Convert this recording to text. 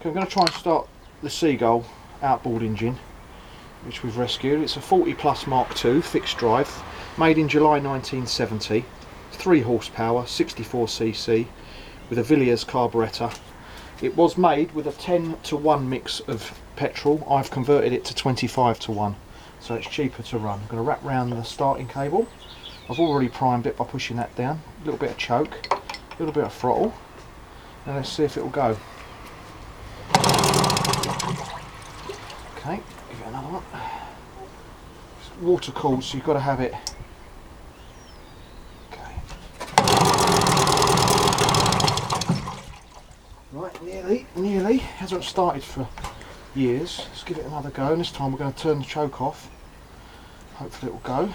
I'm going to try and start the Seagull outboard engine, which we've rescued. It's a 40 plus Mark II fixed drive, made in July 1970, 3 horsepower, 64cc, with a Villiers carburettor. It was made with a 10:1 mix of petrol. I've converted it to 25:1, so it's cheaper to run. I'm going to wrap round the starting cable. I've already primed it by pushing that down. A little bit of choke, a little bit of throttle, and let's see if it will go. Okay, give it another one. It's water cooled, so you've got to have it. Okay. Right, nearly. Hasn't started for years. Let's give it another go, and this time we're going to turn the choke off. Hopefully it will go.